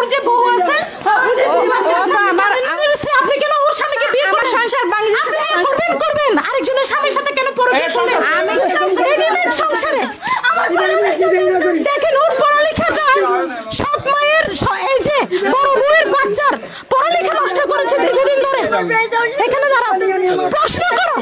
ওর যে বউ আছে আপনি কেন ওর স্বামীকে বিয়ে করে সংসার করবেন আরেকজনের স্বামীর সাথে কেন আমি সংসারে দেখেন ওর পড়ালেখা যায় সৎ মায়ের এই যে বড় বউয়ের বাচ্চার পড়ালেখা নষ্ট করেছে দীর্ঘদিন ধরে এখানে দাঁড়াও প্রশ্ন করো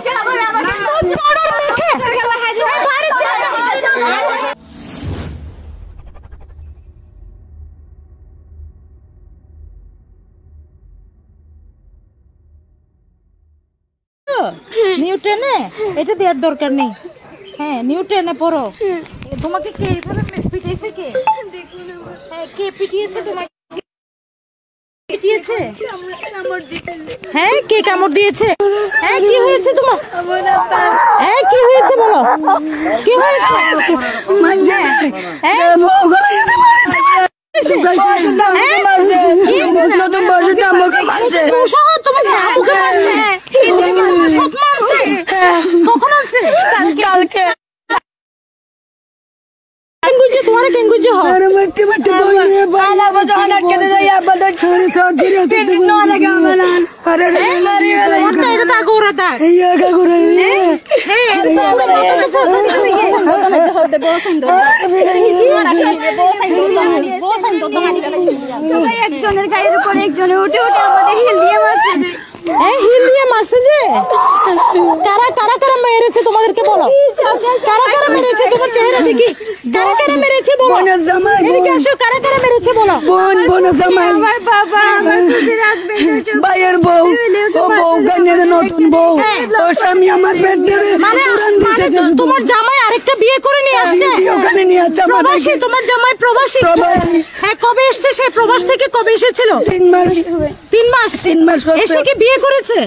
নিউটনে এটা দেওয়ার দরকার নেই হ্যাঁ নিউটনে পড়ো তোমাকে কে এইভাবে পিটিয়েছে কে হ্যাঁ কে পিটিয়েছে তোমাকে পিটিয়েছে হ্যাঁ কে কামড় দিয়েছে হ্যাঁ কি হয়েছে তোমার হ্যাঁ কি হয়েছে বলো কি হয়েছে কখন আছে কালকে तुम्हारे केंगुजे हो अरे मत मत बाला बजा ना के दे या बदा छोरे का गिरे तो नो लगा मलान अरे मारी वाला এটা তা গোরা তা ইয়া কা গোরা হে একজনের গায়ের উপর একজনে উঠে উঠে আমাদের হিল দিয়ে মারছে হিল দিয়ে মারছে যে কারা কারা কারা মেরেছে তোমাদেরকে বলো কারা কারা মেরেছে তোমার চেহারা দেখি কারা কারা মেরেছে বলো এদিকে আসো কারা কারা মেরেছে বলো বোন জামাই আমার বাবা আমার দুধের হাজবেন্ড ভাইয়ের বউ ও বউ গানের নতুন বউ ও স্বামী আমার পেট ধরে মানে তোমার জামাই আরেকটা বিয়ে করে নিয়ে আসছে ওখানে নিয়ে আসছে প্রবাসী তোমার জামাই প্রবাসী হ্যাঁ কবে এসেছে সে প্রবাস থেকে কবে এসেছিল 3 মাস এসে কি বিয়ে করেছে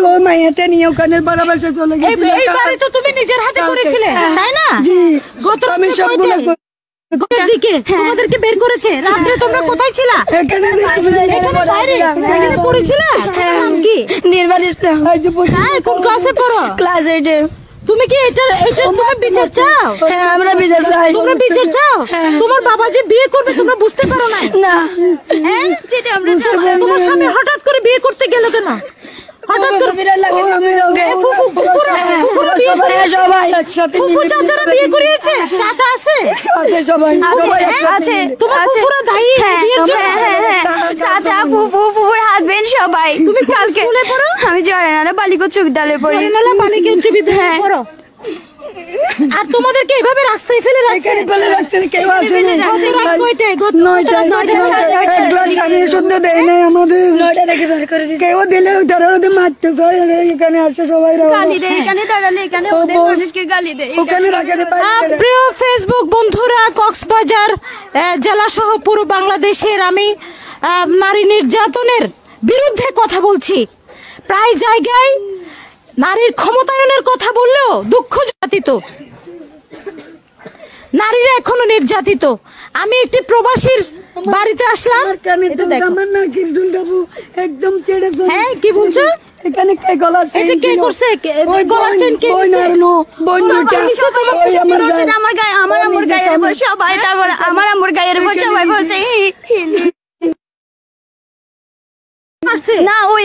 ও মাইয়াটা নিয়ে ওখানে বাড়াবাসা চলে গেছে এই বাড়ি তো তুমি নিজের হাতে করেছিলে তাই না জি গত আমি সবগুলো দিকে তোমাদেরকে বের করেছে রাতে তোমরা কোথায় ছিলা এখানে বাইরে এখানে পড়েছিলা নাম কি নির্বাণ ইসলাম হ্যাঁ কোন ক্লাসে পড়ো ক্লাস 8 এ তুমি কি এটা তুমি বিচার চাও হ্যাঁ আমরা বিচার চাই তোমরা বিচার চাও তোমার বাবা যে বিয়ে করবে তোমরা বুঝতে পারো না না হ্যাঁ যেটা আমরা তোমার স্বামী হঠাৎ করে বিয়ে করতে গেল কেন হঠাৎ করে বিরাট লাগে আমি ওকে ফুফু বিয়ে করে সবাই একসাথে ফুফু চাচারা বিয়ে করিয়েছে চাচা আছে আছে সবাই আছে তোমার ফুফুরা দায়ী বিয়ের জন্য চাচা ফুফুর হাজবেন্ড সবাই তুমি কালকে স্কুলে পড়ো আমি জয়নালা বালিকা উচ্চ বিদ্যালয়ে পড়ি জয়নালা বালিকা উচ্চ বিদ্যালয়ে পড়ো আর তোমাদেরকে এইভাবে রাস্তায় ফেলে রাখছে কেউ আসে না কয়টায় 9টা এক গ্লাস পানি শুদ্ধ দেয় না আমাদের 9টা থেকে বের করে দিয়েছে কেউ দিলে ধরে মারতে যায় এখানে আসে সবাই গালি দেয় এখানে দাঁড়ালে এখানে ওদের মানুষকে গালি দেয় ওখানে রাখে দেয় প্রিয় ফেসবুক বন্ধুরা কক্সবাজার জেলা সহ পুরো বাংলাদেশের আমি নারী নির্যাতনের বিরুদ্ধে কথা বলছি প্রায় জায়গায় নারীর ক্ষমতায়নের কথা বললেও দুঃখ জাতিত নারীরা এখনো নির্যাতিত আমি একটি প্রবাসীর বাড়িতে আসলাম একদম হ্যাঁ কি বলছো এখানে কে গলা এটা কে করছে গলার চেন কে আমার গায়ে আমার গায়ের উপর সবাই তারপর আমার গায়ের উপর সবাই বলছে না ওই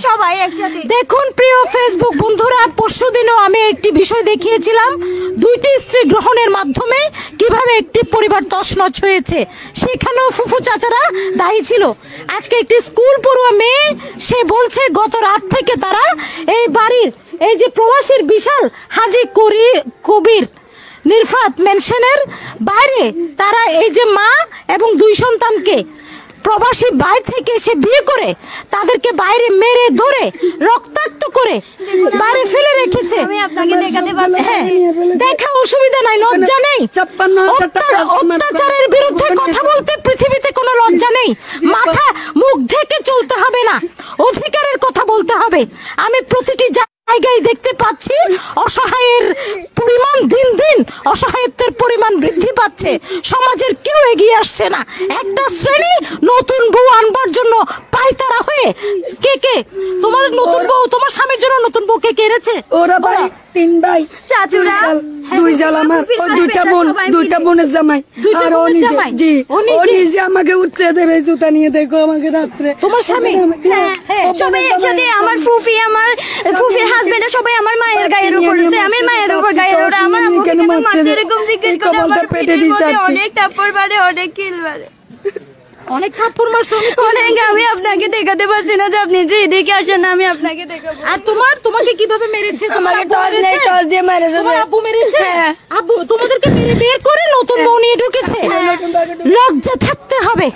সবাই একসাথে দেখুন প্রিয় ফেসবুক বন্ধুরা পরশুদিনও আমি একটি বিষয় দেখিয়েছিলাম 2টি স্ত্রী গ্রহণের মাধ্যমে কিভাবে একটি পরিবার তছনছ হয়েছে সেখানেও ফুফু চাচারা দায়ী ছিল আজকে একটি স্কুল পড়ুয়া মেয়ে সে বলছে গত রাত থেকে তারা এই বাড়ির এই যে প্রবাসীর বিশাল হাজী কবির নির্ফাত মেনশনের বাইরে তারা এই যে মা এবং 2 সন্তানকে প্রবাসী বাইরে থেকে এসে বিয়ে করে তাদেরকে বাইরে মেরে ধরে রক্তাক্ত করে বাইরে ফেলে রেখেছে আমি আপনাকে দেখাতে পারছি দেখা অসুবিধা নাই লজ্জা নেই অত্যাচারের বিরুদ্ধে কথা বলতে পৃথিবীতে কোনো লজ্জা নেই মাথা মুখ ঢেকে চলতে হবে না অধিকারের কথা বলতে হবে আমি প্রতিটি জায়গায় দেখতে পাচ্ছি অসহায়ের পরিমাণ দিন দিন অসহায়ত্বের পরিমাণ বৃদ্ধি পাচ্ছে সমাজের কেউ এগিয়ে আসছে না। একটা শ্রেণী নতুন বউ আনবার জন্য পাইতারা হয়ে কে তোমাদের নতুন বউ, তোমার স্বামীর জন্য নতুন বউ কে এনেছে? ওরা ভাই 3 ভাই, চাচুরা 2 জাল আমার, ও 2টা বোনের জামাই। আর ও নিজে আমাকে উঠতে দেবে, জুতা নিয়ে দেখো আমাকে রাত্রে। তোমার স্বামী? সবাই একসাথে, আমার ফুফি, আমার ফুফির হাজবেন্ড সবাই আমার মায়ের গায়ের উপর, আমি মায়ের উপর গায়ের উপর, আমার এরকম জিজ্ঞেস করে আমার পেটের মধ্যে অনেক থাপ্পড় মারে, অনেক কিল মারে, অনেক থাপ্পড় মারছে অনেক। আমি আপনাকে দেখাতে পারছি না যে আপনি যে এদিকে আসেন না, আমি আপনাকে দেখাবো। আর তোমাকে কিভাবে মেরেছে? আমাকে টস দিয়ে মেরেছে। তোমার আব্বু মেরেছে? আব্বু তোমাদেরকে মেরে বের করে নতুন বউ নিয়ে ঢুকেছে। লজ্জা থাকতে হবে।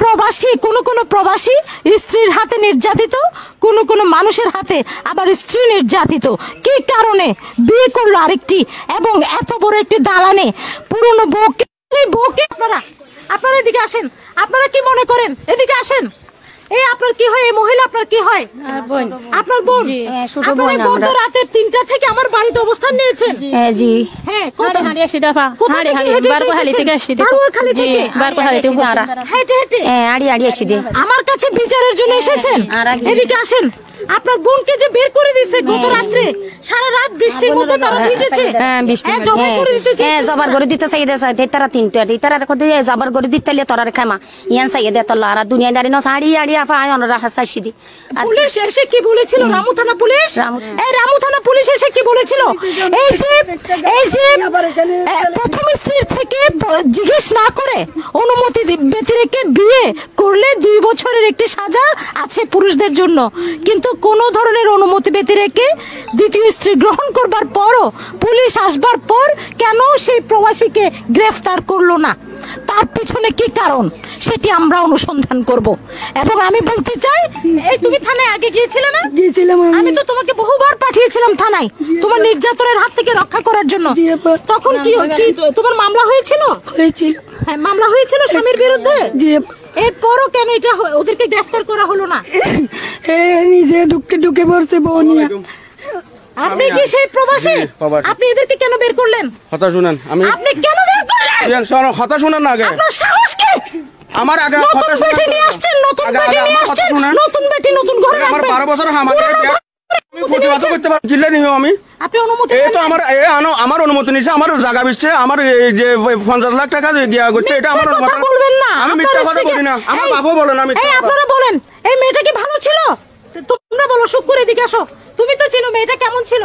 প্রবাসী, কোন প্রবাসী স্ত্রীর হাতে নির্যাতিত, কোন মানুষের হাতে আবার স্ত্রী নির্যাতিত। কি কারণে বিয়ে করলো আরেকটি, এবং এত বড় একটি দালানে পুরনো বউকে। আপনারা এদিকে আসেন। আপনারা কি মনে করেন? এদিকে আসেন। এই আপনার কি হয়? এই মহিলা আপনার কি হয়? আপনার বোন? আপনার বোন তো রাতে 3টা থেকে আমার বাড়িতে অবস্থান নিয়েছেন। জি হ্যাঁ, হাঁড়ি আসি দফা, হাঁড়ি বারকোহালি থেকে আসি, বারকোহালি থেকে হেঁটে হেঁটে হাঁড়ি আসি দে। আমার কাছে বিচারের জন্য এসেছেন। এদিকে আসেন। আপনার বোনকে যে বের করে দিচ্ছে গত রাত্রে, সারা রাত বৃষ্টির মধ্যে তারা ভিজেছে। জবাই করে দিতে চাই দে সাই তারা 3টা তারা কত জবর করে দিতে লে তোরা খামা ইয়ান চাই দে তো লারা দুনিয়াদারি ন সাড়ি আড়ি আফা আয়ন রাখা চাইছি দি। পুলিশ এসে কি বলেছিল? রামু থানা পুলিশ, এই রামু থানা পুলিশ এসে কি বলেছিল? এই যে প্রথম স্ত্রীর থেকে জিজ্ঞেস না করে অনুমতি ব্যতিরেকে বিয়ে করলে 2 বছরের একটি সাজা আছে পুরুষদের জন্য, কিন্তু কোন ধরনের অনুমতি ব্যতিরেকে দ্বিতীয় স্ত্রী গ্রহণ করবার পরও পুলিশ আসবার পর কেন সেই প্রবাসীকে গ্রেফতার করলো না? তার পিছনে কি কারণ সেটি আমরা অনুসন্ধান করব। এবং আমি বলতে চাই, এই তুমি থানায় আগে গিয়েছিলে না? গিয়েছিলাম। আমি তো তোমাকে বহুবার পাঠিয়েছিলাম থানায় তোমার নির্যাতনের হাত থেকে রক্ষা করার জন্য। তখন কি তোমার মামলা হয়েছিল? হ্যাঁ, মামলা হয়েছিল স্বামীর বিরুদ্ধে। এরপরও কেন এটা ওদেরকে গ্রেফতার করা হলো না? নিজে ঢুকে পড়ছে বউ নিয়ে। আপনি কি সেই প্রবাসী? আপনি এদেরকে কেন বের করলেন? কথা শুনেন, আপনি কেন বের করলেন? কথা শুনেন না আগে। আপনার সাহস কি? আমার আগে কথা শুনেন। বেটি নিয়ে আসছেন, নতুন বেটি নিয়ে আসছেন, নতুন বেটি নতুন ঘরে রাখবেন। আমার 12 বছর আমি প্রতিবাদ করতে পারি, জিল্লে নিও আমি। আপনি অনুমতি? এই তো আমার অনুমতি নিছে, আমার জায়গা বিচ্ছে, আমার এই যে 50 লাখ টাকা দেয়া হচ্ছে, এটা আমার কথা বলবেন না। আমি মিথ্যা কথা বলি না, আমার বাবাও বলে না মিথ্যা। এই আপনারা বলেন, এই মেয়েটা কি ভালো ছিল? তোমরা বলো, সুখ করে দিকে আসো। তুমি তো চিনো মেয়েটা কেমন ছিল?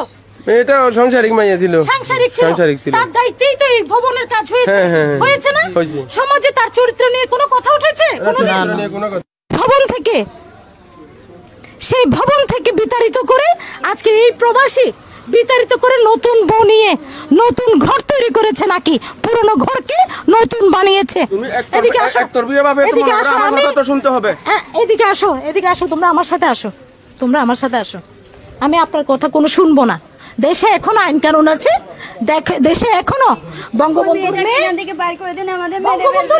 এটা সাংসারিক মাইয়া ছিল। সাংসারিক ছিল। তার দায়িত্বেই তো এই ভবনের কাজ হয়েছে না? সমাজে তার চরিত্র নিয়ে কোনো কথা উঠেছে? সেই ভবন থেকে বিতাড়িত করে আজকে এই প্রবাসী বিতাড়িত করে নতুন বউ নিয়ে নতুন ঘর তৈরি করেছে, নাকি পুরনো ঘরকে নতুন বানিয়েছে? এদিকে আসো, এদিকে আসো, আমার কথা শুনতে হবে। এদিকে আসো, তোমরা আমার সাথে আসো। আমি আপনার কথা কোনো শুনবো না। দেশে এখনো আইন কানুন আছে, দেশে এখনো বঙ্গবন্ধুর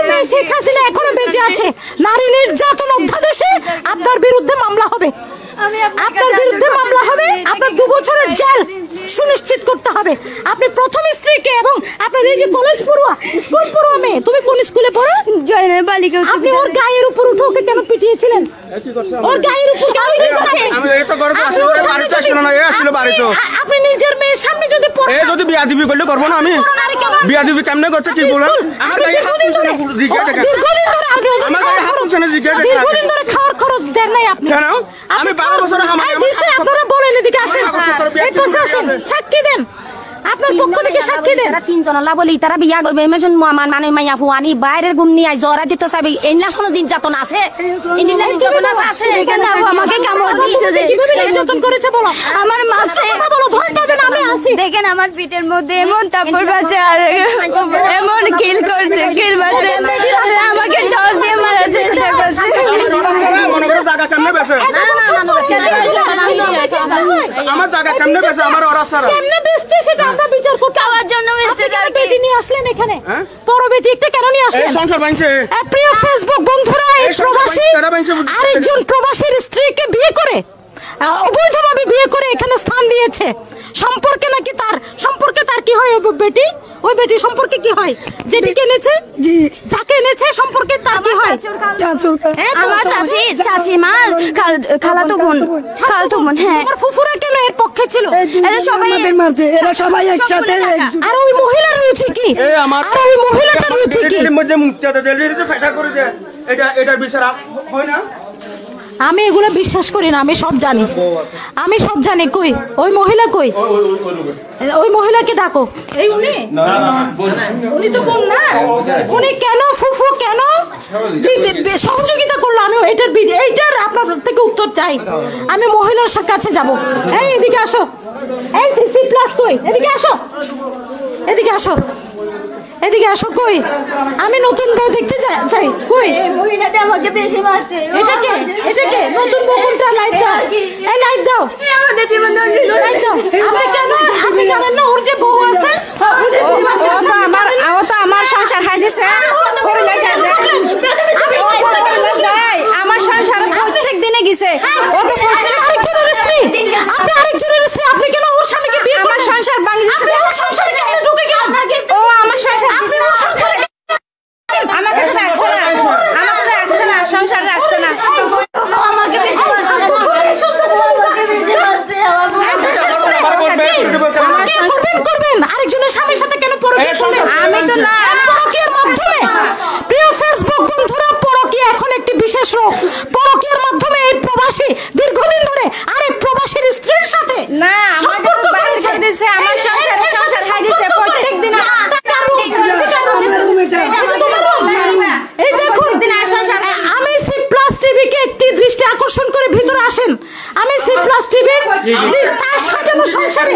মেয়ে শেখ হাসিনা এখনো বেঁচে আছে। নারী নির্যাতন অধ্যাদেশে আপনার বিরুদ্ধে মামলা হবে, আপনার 2 বছরের জেল সুনিশ্চিত করতে হবে। আপনি প্রথম স্ত্রীকে এবং আপনার এই যে কলেজ পড়ুয়া, স্কুল পড়ুয়া মেয়ে, তুমি কোন স্কুলে পড়ো? জয়নাল বালিকা। আপনি ওর গায়ের উপর উঠে ওকে কেন পিটিয়েছিলেন? ওর গায়ের উপর আপনি নিজের মেয়ের সামনে যদি যদি বিয়াদিবি করলে করবো না আমি? বিয়াদিবি কেমনে করছে কি বলেন? আমার গায়ে দীর্ঘদিন ধরে খাওয়ার খরচ দেন নাই আপনি। কেন? আমি 12 বছর আপনারা বলেন, এদিকে আসেন, এই পাশে আসেন, সাক্ষী দেন, আপনার পক্ষ থেকে সাক্ষী দেন। তারা 3 জন লাবলি, তারা বিয়া মেজন মানে মাইয়া ফুয়ানি বাইরের গুমনি আই জরা দিতে চাবি। এইনা কোন দিন যাতন আছে? এইনা যাতন আছে? এখানে আমাকে কামড় দিয়েছে যে কিভাবে নির্যাতন করেছে বলো? আমার মাসে বলো, ভয় পাবেন, আমি আছি। দেখেন আমার পিঠের মধ্যে এমন তারপর বাজে আর এমন কিল করছে, কিল বাজে আমাকে টস দিয়ে মারা চেষ্টা করছে। মনে করো জায়গা কেমনে বেছে? আমার জায়গা কেমনে বেছে? আমার অরাসারা কেমনে বেচছে সেটা আমরা বিচার করতে খাওয়ার জন্য বেচছে। বেটি নিয়ে আসলেন এখানে, বড় বেটি একটা কেন নিয়ে আসলেন? এই সংসার ভাঙছে। প্রিয় ফেসবুক বন্ধুরা, এই প্রবাসী আরেকজন প্রবাসীর স্ত্রীকে বিয়ে করে, অবৈধভাবে বিয়ে করে এখানে স্থান দিয়েছে। সম্পর্কে তার কি হয় বেটি? ওই বেটি সম্পর্কে কি হয়? যেটিকে এনেছে, জি যাকে এনেছে সম্পর্কে তার কি হয়? আমার চাচিমা খালাতো বোন হ্যাঁ। আমার ফুফুরা কেন এর পক্ষে ছিল? এরা সবাই আমাদের মাঝে, এরা সবাই একসাথে আর ওই মহিলার রয়েছে কি? এই আমার আর ওই মহিলাটার রয়েছে কি? এর মধ্যে মুক্তাতে দিলে যে ফেসা করে দেয়, এটা বিচার হয় না? আমি এগুলো বিশ্বাস করি না, আমি সব জানি, আমি সব জানি। কই ওই মহিলা, কই ওই মহিলাকে ডাকো। এই উনি উনি তো বোন না, উনি কেন ফুফু কেন সহযোগিতা করলো? আমি এইটার আপনার থেকে উত্তর চাই। আমি মহিলার কাছে যাব। এই এদিকে আসো, এই সিসি প্লাস কই, এদিকে আসো, এদিকে আসো, এদিকে আসো। কই আমি নতুন বউ দেখতে চাই। কই মহিলাটা আমাকে বেশি মারছে। এটাকে এটাকে নতুন বউ কোনটা? লাইট দাও, এই লাইট দাও, আমাদের জীবন লাইট দাও। আপনি জানেন না ওর যে বউ আছে? আমার সংসার হাই দিছে, আমার সংসার প্রত্যেক দিনে গেছে। আরেকজনের স্ত্রী, আপনি আরেকজনের স্ত্রী, আপনি কেন ওর স্বামীকে বিয়ে? আমার সংসার ভাঙি দিছে। ওর সংসারে কেন ঢুকে গেলেন? ও আমার সংসার আমাকে তো রাখছে না, আমাকে তো রাখছে না, সংসার রাখছে না। আমাকে বেশি করবেন আরেকজনের স্বামীর সাথে কেন পরকীয়া করবেন? আমি তো না, পরকীয়ার মাধ্যমে প্রিয় ফেসবুক বন্ধুরা, পরকীয়া এখন একটি বিশেষ রোগ। পরকীয়ার মাধ্যমে এই প্রবাসী দীর্ঘদিন ধরে আরেক প্রবাসীর স্ত্রীর সাথে না আমাকে তো বাড়ি ছেড়ে দিছে, আমার সংসার হাই দিছে প্রত্যেক দিন। এই দেখুন, আমি সি প্লাস টিভিকে একটি দৃষ্টি আকর্ষণ করে ভিতরে আসেন। আমি সি প্লাস টিভির তার সাজানো সংসারে,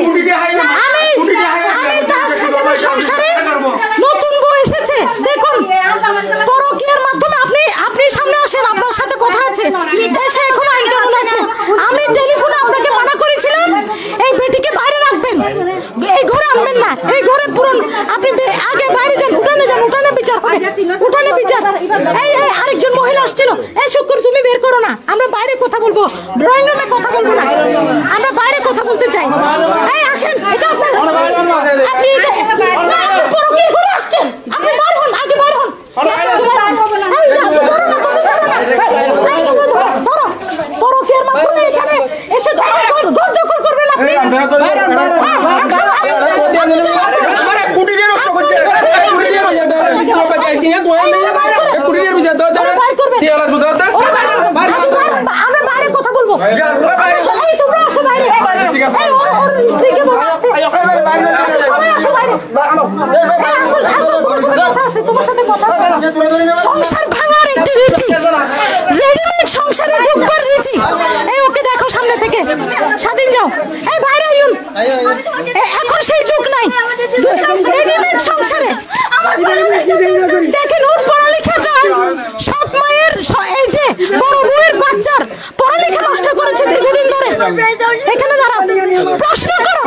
আমি তার সাজানো সংসারে নতুন বউ এসেছে। দেখুন পরকীয়ার মাধ্যমে আপনি সামনে আসেন, আপনার সাথে কথা আছে। দেশে এখন আইন কানুন আছে। আমি টেলিফোনে আপনাকে মানা করেছিলাম এই বেটিকে বাইরে রাখবেন, এই ঘরে আনবেন না। এই ঘরে পুরন আপনি আগে বাইরে যান, উঠানে বিচার হবে, উঠানে বিচার। এই আরেকজন মহিলা আসছিল। এই শুক্র তুমি বের করো না, আমরা বাইরে কথা বলবো, ড্রয়িং রুমে কথা বলবো না, আমরা বাইরে কথা বলতে চাই। এই আসেন, এটা আপনার, আপনি পরকীয়া করে আসছেন, আপনি বার হন, আগে বার হন। পরকীয়ার মাধ্যমে এখানে এসে ঘর দখল করবেন আপনি। আমরা বাইরে কথা বলবো। তোমরা আসো বাইরে, স্ত্রীকে বলো আসতে। সবাই আসো বাইরে, তোমার সাথে কথা আছে। সংসার ভাঙার একটি রীতি, রেডিমেড সংসারে ঢুকবার রীতি। এই ওকে দেখো সামনে থেকে, স্বাধীন যাও। এই বাইরে আইন, এখন সেই যুগ নাই রেডিমেড সংসারে। দেখেন ওর পড়ালেখা যায়, সৎ মায়ের এই যে বড় বউয়ের বাচ্চার পড়ালেখা নষ্ট করেছে দীর্ঘদিন ধরে। এখানে দাঁড়াও, প্রশ্ন করো।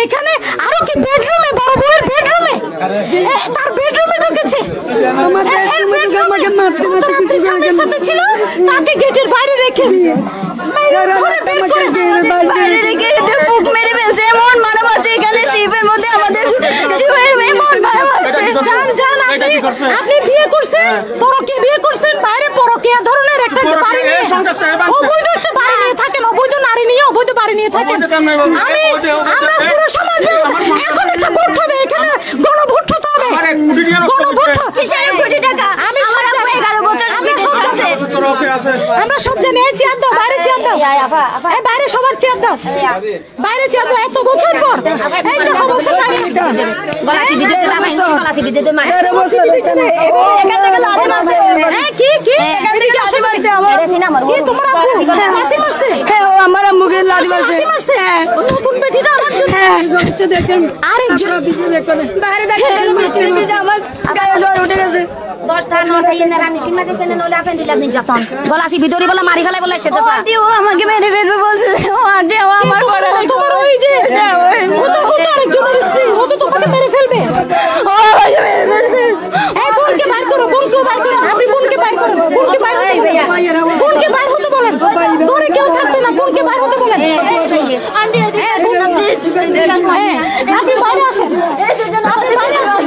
এখানে আরো কি বেডরুমে, বড় বউয়ের বেডরুমে, তার বেডরুমে ঢুকেছে। সাথে ছিল, তাকে গেটের বাইরে রেখে আপনি বিয়ে করছেন, পরকীয়া বিয়ে করছেন, বাইরে পরকীয়া ধরনের একটা বাড়ি নিয়ে অবৈধ বাড়ি নিয়ে থাকেন, অবৈধ নারী নিয়ে অবৈধ বাড়ি নিয়ে থাকেন। আমরা পুরো সমাজ এখন একটা ভোট হবে, এখানে গণভোট হতে হবে, গণভোট। আমরা সব জানি। এই চেয়ার দাও, বাইরে চেয়ার দাও, বাইরে সবার চেয়ার দাও, বাইরে চেয়ার দাও। এত বছর পর এই দেখো বছর বাইরে আমার আম্মুকে লাথি মারছে। নতুন বেটিটা আমার জন্য দেখেন আরেকজন বাইরে দেখেন আমার গায়ে জ্বর উঠে গেছে। 10টা 9টা এনে রানি সিনেমা দেখতে নলে আপেন দিলা নির্যাতন গলাসি ভিতরে বলে মারি ফেলে বলে সেটা আন্টি ও আমাকে মেরে ফেলবে বলছে ও আন্টি ও আমার বড় তোমার ওই যে ও তো আরেকজনের স্ত্রী, ও তো তোমাকে মেরে ফেলবে। ও আমাকে মেরে ফেলবে এই বোনকে বাইর করো, বোনকে বাইর করো, আপনি বোনকে বাইর করো, বোনকে বাইর হতে বলেন, বোনকে বাইর হতে বলেন, ঘরে কেউ থাকবে না, বোনকে বাইর হতে বলেন। আন্টি এদিকে আপনি বাইরে আসেন, আপনি বাইরে আসেন।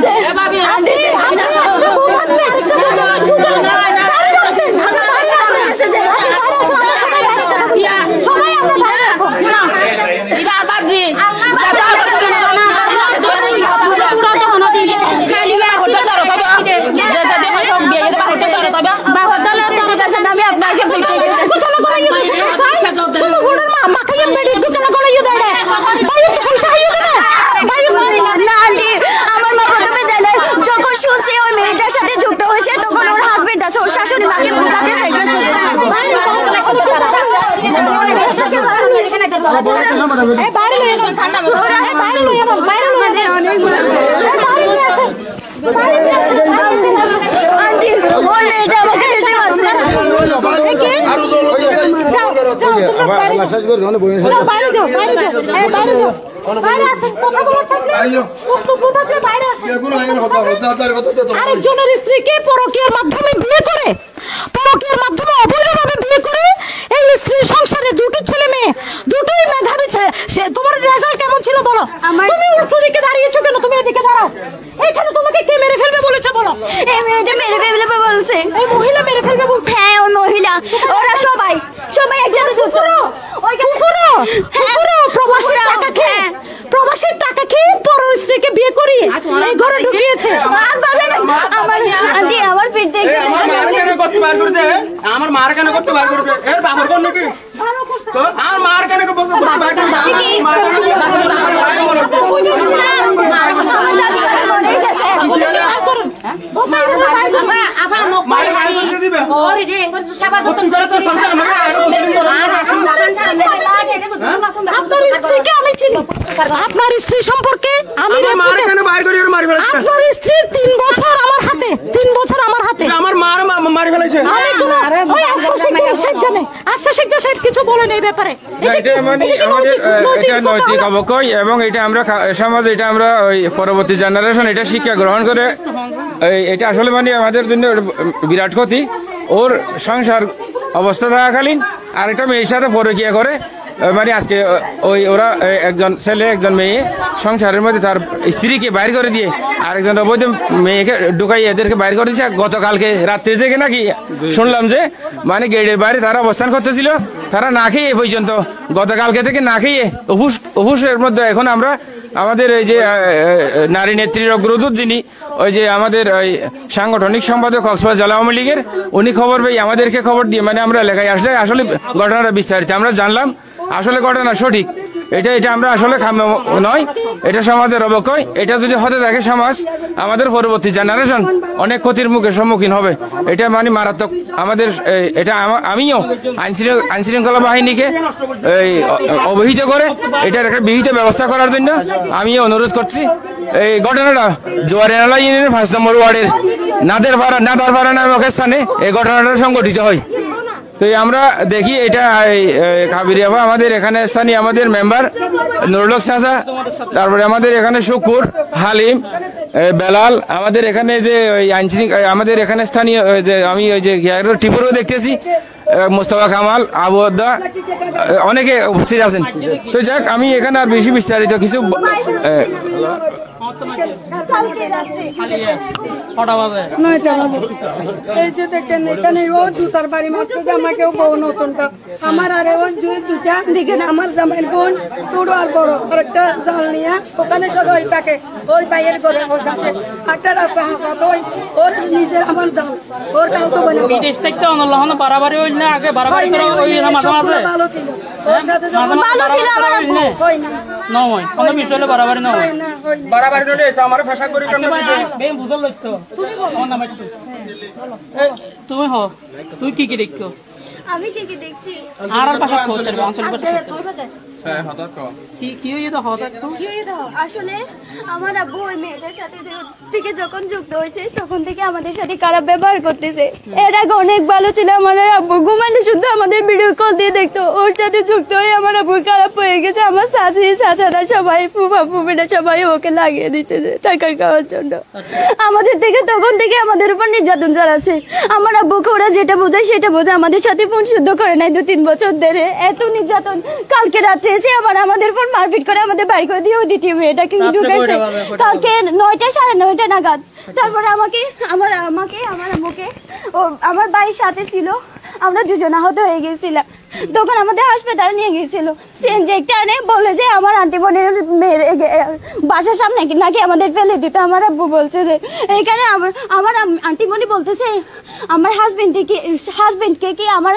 আন্টি একটা বউ থাকতে আরেকটা বউ কেন বাইরে আসতেন? আপনি বাইরে আসেন, আপনি বাইরে আসেন, আমরা সবাই বাইরে থাকবো, সবাই আমরা বাইরে থাকবো। আমি আপনাকে যখন শুনছি ওর মেয়েটার সাথে যুক্ত হয়েছে তখন ওর হাজবেন্ড আছে ওর শাশুড়ি মাকে বোঝাতে আন্টি ওর মেয়েটা আমাকে আরেকজনের স্ত্রীকে পরকীয়ার মাধ্যমে বিয়ে করে, পরকীয়ার মাধ্যমে অবৈধভাবে বিয়ে করে এই স্ত্রীর সংসারে দুটো ছেলে মেয়ে, দুটোই মেধাবী। সে তোমার রেজাল্ট কেমন ছিল বলো? তুমি উল্টো দিকে দাঁড়িয়েছো কেন? তুমি এদিকে দাঁড়াও। এখানে তোমাকে কে মেরে ফেলবে বলেছে বলো? এই মেয়েটা মেরে ফেলবে বলছে। এই মহিলা মেরে ফেলবে বলছে? হ্যাঁ ওই মহিলা, ওরা সবাই একসাথে প্রবাসীর টাকা খেয়ে, প্রবাসীর টাকা খেয়ে পরের স্ত্রীকে বিয়ে করিয়ে এই ঘরে ঢুকিয়েছে। আমার আন্টি আমার পেট দেখে আমার মার কেন করতে বার করবে? এর বাবার কোন নাকি তো আর মার কেন করতে বার আপনার স্ত্রী সম্পর্কে আমি মার কেন বার করি আর মারি ফেলেছে? আপনার স্ত্রী 3 বছর আমার হাতে, 3 বছর আমার হাতে। আমার মার মারি ফেলেছে। আমি কোনো ওই আফসার শেখ জানে, আফসার শেখ কিছু বলেন এই ব্যাপারে। এটা মানে আমাদের এটা নৈতিক অবক্ষয় এবং এটা আমরা সমাজ, এটা আমরা ওই পরবর্তী জেনারেশন এটা শিক্ষা গ্রহণ করে এটা আসলে মানে আমাদের জন্য বিরাট ক্ষতি। ওর সংসার অবস্থা থাকাকালীন আরেকটা মেয়ের সাথে পরকীয়া করে, মানে আজকে ওই ওরা একজন ছেলে একজন মেয়ে সংসারের মধ্যে তার স্ত্রীকে বাইর করে দিয়ে আরেকজন অবৈধ মেয়েকে ঢুকাই এদেরকে বাইর করে দিয়েছে। গতকালকে রাত্রি থেকে নাকি শুনলাম যে মানে গেটের বাইরে তারা অবস্থান করতেছিল, তারা না খেয়ে এ পর্যন্ত গতকালকে থেকে না খেয়ে অহুশের মধ্যে এখন আমরা আমাদের এই যে নারী নেত্রীর অগ্রদূত যিনি ওই যে আমাদের ওই সাংগঠনিক সম্পাদক কক্সবাজার জেলা আওয়ামী লীগের, উনি খবর পেয়ে আমাদেরকে খবর দিয়ে মানে আমরা এলাকায় আসলে আসলে ঘটনাটা বিস্তারিত আমরা জানলাম। আসলে ঘটনা সঠিক, এটা আমরা আসলে নয়, এটা সমাজের অবক্ষয়। এটা যদি হতে থাকে সমাজ, আমাদের পরবর্তী জেনারেশন অনেক ক্ষতির মুখের সম্মুখীন হবে। এটা মানে মারাত্মক। আমাদের এটা আমিও আইন শৃঙ্খলা বাহিনীকে অবহিত করে এটার একটা বিহিত ব্যবস্থা করার জন্য আমিও অনুরোধ করছি। এই ঘটনাটা জোয়ারিনালা ইউনিয়নের 5 নম্বর ওয়ার্ডের নাদারপাড়া নামক স্থানে এই ঘটনাটা সংঘটিত হয়। তো আমরা দেখি এটা কাবিরিয়াবা আমাদের এখানে স্থানীয় আমাদের মেম্বার নুরুল চাচা, তারপরে আমাদের এখানে শুকুর, হালিম, বেলাল, আমাদের এখানে যে আমাদের এখানে স্থানীয় যে আমি ওই যে টিপুরও দেখতেছি মোস্তফা কামাল, আবু আদ্দা, অনেকে উপস্থিত আছেন। তো যাক আমি এখানে আর বেশি বিস্তারিত কিছু এই যে দেখেন এখানে ও জুতার বাড়ি মারতে আমাকেও বউ নতুনটা আমার আর ওই দুটা দেখেন আমার জামাইয়ের বোন ছোট আর বড় আর একটা জাল নিয়ে ওখানে সবাই থাকে ওই বাইয়ের ঘরে ওর পাশে একটা রাস্তা হাসাত ওই ওর নিজের আমার জাল ওর কাউ তো বলে বিদেশ থেকে অনলাহন বাড়াবাড়ি হইল না আগে বাড়াবাড়ি করে ওই মাঝে মাঝে ভালো ছিল ওর সাথে ভালো ছিল আমার হয় না নয় কোনো বিষয় হলে বাড়াবাড়ি নয় না হয় না বাড়াবাড়ি হলে আমার ফেসা করি কেন? বেম বুঝল লইতো তুমি আমার নাম একটু তুমি হ তুই কি দেখছো? আমি কি দেখছি আর পাশে কি হইতো হঠাৎ তো আসলে আমার আব্বু ওই মেয়েটার সাথে থেকে যখন যুক্ত হয়েছে তখন থেকে আমাদের সাথে খারাপ ব্যবহার করতেছে। এর আগে অনেক ভালো ছিল আমার আব্বু, ঘুমালে শুধু আমাদের ভিডিও কল দিয়ে দেখতো। ওর সাথে যুক্ত হয়ে আমার আব্বু খারাপ হয়ে গেছে। আমার শাশুড়ি চাচারা সবাই ফুফা ফুফিরা সবাই ওকে লাগিয়ে দিচ্ছে টাকা খাওয়ার জন্য। আমাদের থেকে তখন থেকে আমাদের উপর নির্যাতন চালাচ্ছে। আমার আব্বুকে ওরা যেটা বোঝায় সেটা বোঝায়। আমাদের সাথে ফোন শুদ্ধ করে নাই 2-3 বছর ধরে। এত নির্যাতন, কালকে রাত্রে এসে আবার আমাদের ফোন মারপিট করে আমাদের বাড়ি করে দিয়ে ওই দ্বিতীয় মেয়েটাকে ঢুকাইছে কালকে 9টা 9:30 নাগাদ। তারপরে আমাকে আমার আম্মুকে ও আমার বাড়ির সাথে ছিল, আমরা দুজন আহত হয়ে গেছিলাম। তখন আমাদের হাসপাতালে নিয়ে গেছিল। সিএনজি একটা আনে বলে যে আমার আন্টি বোনের মেয়ের বাসার সামনে নাকি আমাদের ফেলে দিত। আমার আব্বু বলছে যে এইখানে আমার আন্টি বোনই বলতেছে আমার হাজবেন্ডকে কি আমার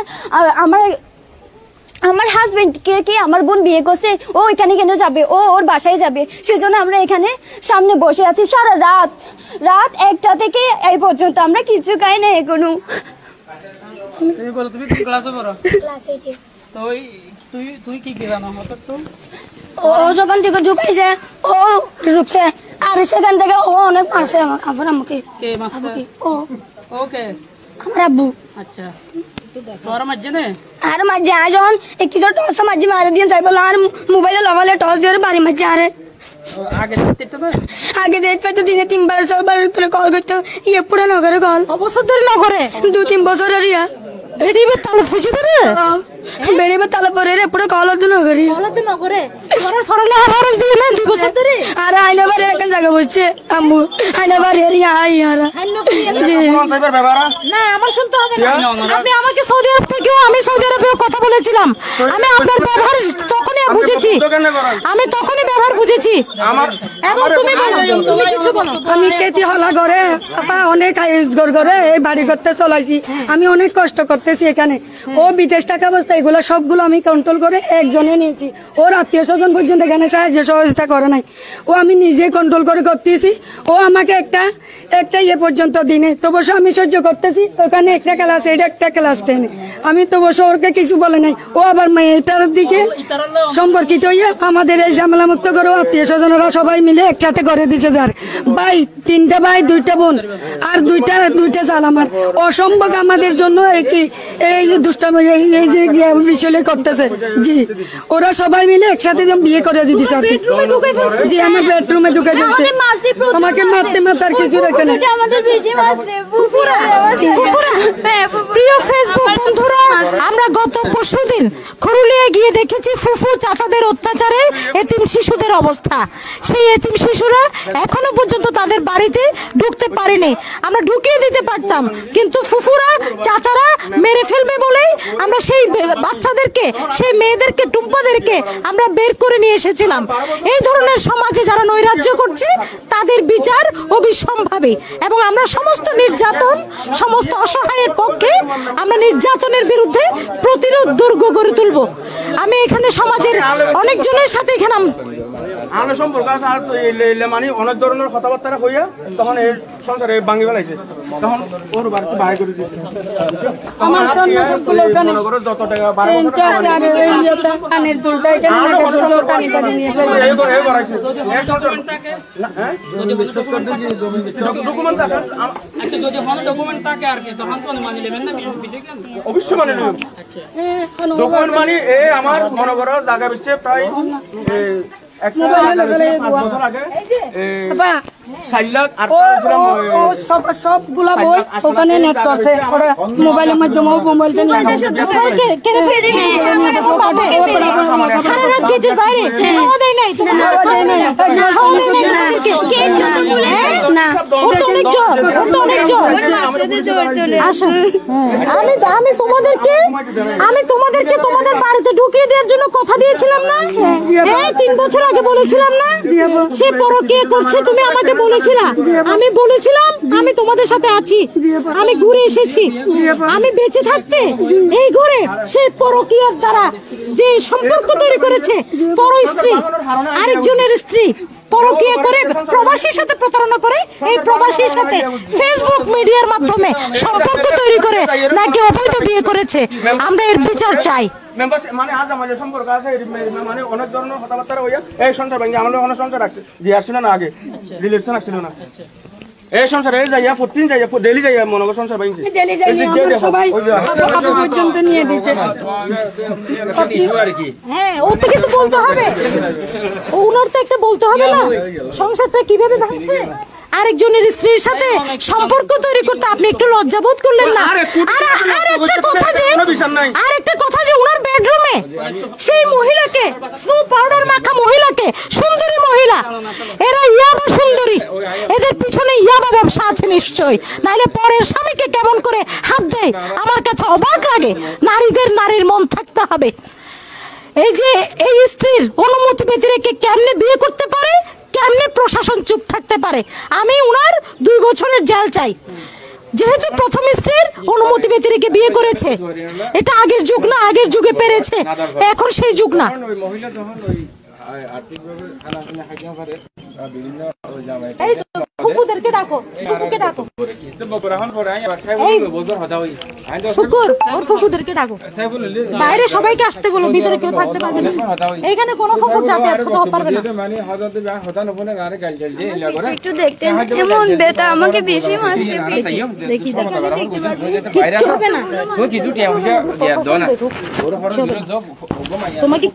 হাজবেন্ডকে কি আমার বোন বিয়ে করছে, ও এখানে কেন যাবে, ও ওর বাসায় যাবে। সেজন্য আমরা এখানে সামনে বসে আছি সারা রাত 1টা থেকে এই পর্যন্ত আমরা কিছু খাই না এখনো। তুমি বলো তুমি কোন ক্লাসে পড়ো? ক্লাস 8 এ। তো তুই কি জানো হঠাৎ তো? ও যখন থেকে ঢুকাইছে ও ঢুকছে আর সেখান থেকে ও অনেক মারছে আমার আম্মুকে। কে মারছে? ওকে আমার আব্বু। আচ্ছা তোর মাঝে না আর মাঝে আয় যখন একটু টর্চ মাঝে মারে দিয়ে যাই বলে আর মোবাইলে লাগালে টর্চ দিয়ে বাড়ি মাঝে আরে আগে দেখতে তো দিনে 3বার 4বার করে কল করতো। পুরো নগরে কল অবসর ধরে নগরে 2-3 বছরের ইয়া বেড়িবে তালে ফুজি ধরে বেড়িবে তালে পরে রে পুরো কল হতো নগরে নগরে ঘরের ফরলে হারস দিয়ে না 2 বছর ধরে। আর আইনা বাড়ি এক জায়গা বসছে আম্মু আইনা বাড়ি এরিয়া আইয়ারা জি না আমার শুনতে হবে না। আপনি আমাকে সৌদি আরব থেকেও আমি সৌদি আরবেও কথা বলেছিলাম। আমি আপনার ব্যবহার তখনই বুঝেছি, আমি তখনই ব্যবহার বুঝেছি। এবং তুমি বলো, তুমি কিছু বলো। আমি কেতি হলা করে আপা অনেক আয়োজন করে এই বাড়ি করতে চলাইছি। আমি অনেক কষ্ট করতেছি এখানে। ও বিদেশ টাকা অবস্থা এগুলো সবগুলো আমি কন্ট্রোল করে একজনে নিয়েছি। ওর আত্মীয় স্বজন পর্যন্ত এখানে সাহায্য সহযোগিতা করে নাই। ও আমি নিজে কন্ট্রোল করে করতেছি। ও আমাকে একটা পর্যন্ত দিনে তো বসে আমি সহ্য করতেছি। ওখানে একটা ক্লাস 8 একটা ক্লাস 10 আমি তো বসে ওরকে কিছু বলে নাই। ও আবার মেয়েটার দিকে সম্পর্কিত হইয়া আমাদের এই ঝামেলা মুক্ত করে আত্মীয় স্বজনরা সবাই মিলে একসাথে করে দিচ্ছে। যার ভাই 3টা ভাই 2টা বোন আর দুইটা চাল আমার অসম্ভব আমাদের জন্য এই দুষ্টামি এই যে বিষয় করতেছে। জি ওরা সবাই মিলে একসাথে বিয়ে করে দিতেছে আর কি। জি আমার বেডরুমে ঢুকে দিচ্ছে আমাকে মারতে আর কিছু রেখে নেই। প্রিয় ফেসবুক বন্ধুরা, আমরা গত পরশুদিন খরুলিয়ে গিয়ে দেখেছি ফুফু চাচাদের অত্যাচারে এতিম শিশুদের অবস্থা। সেই এতিম শিশুরা এখনো পর্যন্ত তাদের বাড়িতে ঢুকতে পারেনি। আমরা ঢুকিয়ে দিতে পারতাম, কিন্তু ফুফুরা চাচারা মেরে ফেলবে বলেই আমরা সেই বাচ্চাদেরকে, সেই মেয়েদেরকে, টুম্পাদেরকে আমরা বের করে নিয়ে এসেছিলাম। এই ধরনের সমাজে যারা নৈরাজ্য করছে তাদের বিচার অবিসম্ভাবী। এবং আমরা সমস্ত নির্যাতন, সমস্ত অসহায়ের পক্ষে আমরা নির্যাতনের বিরুদ্ধে প্রতিরোধ দুর্গ গড়ে তুলব। আমি এখানে সমাজের অনেকজনের সাথে এখানে আলো সম্পর্ক আছে। আর মানে অনেক ধরনের কথাবার্তা হইয়া তখন এই সংসারে ভাঙি ফেলাইছে। তখন ওর বাড়িতে বাইরে করে দিয়েছে। আমার স্বর্ণ সবগুলো ওখানে যত টাকা কানের দুলটা এখানে নিয়ে ডকুমেন্ট থাকে আর কি তখন তো মানি নেবেন না অবশ্যই মানে নেবেন। ডকুমেন্ট মানে আমার মনে করো জায়গা বিচ্ছে প্রায় সবগুলা বই ওখানে নেট করছে মোবাইলের মাধ্যমে মোবাইলটা আমি তোমাদেরকে তোমাদের বাড়িতে ঢুকিয়ে দেওয়ার জন্য কথা দিয়েছিলাম না? 3 বছর আগে বলেছিলাম না সে পরকীয়া করছে? তুমি আমাকে বলেছিলা, আমি বলেছিলাম আমি তোমাদের সাথে আছি, আমি ঘুরে এসেছি। আমি বেঁচে থাকতে এই ঘরে সে পরকীয়ার দ্বারা যে সম্পর্ক তৈরি করেছে, পর স্ত্রী আরেকজনের স্ত্রী পরকীয়া করে প্রবাসীর সাথে প্রতারণা করে, এই প্রবাসীর সাথে ফেসবুক মিডিয়ার মাধ্যমে সম্পর্ক তৈরি করে করে নাকি অবৈধ বিয়ে করেছে, আমরা এর বিচার চাই। মেম্বার মানে আজ আমাদের সম্পর্ক আছে মানে অনেক ধরনের কথাবার্তা হইয়া এই সংসার ভাঙি আমাদের অনেক সংসার রাখতে দিয়ে আসছিল না আগে রিলেশন আসছিল না এই সংসারে যাইয়া প্রতিদিন যাইয়া ডেলি যাইয়া মনে করো সংসার ভাঙছি ডেলি যাই আমরা সবাই আপু পর্যন্ত নিয়ে দিচ্ছে। হ্যাঁ ওটা কিন্তু বলতে হবে, ওনার তো একটা বলতে হবে না সংসারটা কিভাবে ভাঙছে। আরেকজনের স্ত্রীর সাথে সম্পর্ক তৈরি করতে আপনি একটু লজ্জাবোধ করলেন না? আরেকটা কথা যে ওনার বেডরুমে সেই মহিলাকে স্নো পাউডার মাখা মহিলাকে, সুন্দরী মহিলা, এরা ইয়াবা সুন্দরী, এদের পিছনে ইয়াবা ব্যবসা আছে নিশ্চয়ই, নাহলে পরের স্বামীকে কেমন করে হাত দেয় আমার কাছে অবাক লাগে। নারীর মন থাকতে হবে। এই যে এই স্ত্রীর অনুমতি ব্যতি রেখে কেমনে বিয়ে করতে পারে, কেমনে প্রশাসন চুপ থাকতে পারে? আমি উনার 2 বছরের জেল চাই, যেহেতু প্রথম স্ত্রীর অনুমতি ব্যতি রেখে বিয়ে করেছে। এটা আগের যুগ না, আগের যুগে পেরেছে, এখন সেই যুগ না। এই তো ফুফুদেরকে ডাকো, ফুফুকে ডাকো, শুকুর ওর ফুফুদেরকে ডাকো, বাইরে সবাইকে আসতে বলো, ভিতরে কেউ থাকতে পারবে না। এখানে কোনো ফুফুর যাতায়াত করতে পারবে না। একটু দেখতে এমন বেটা আমাকে বেশি মারছে। দেখি কিচ্ছু হবে না, তোমাকে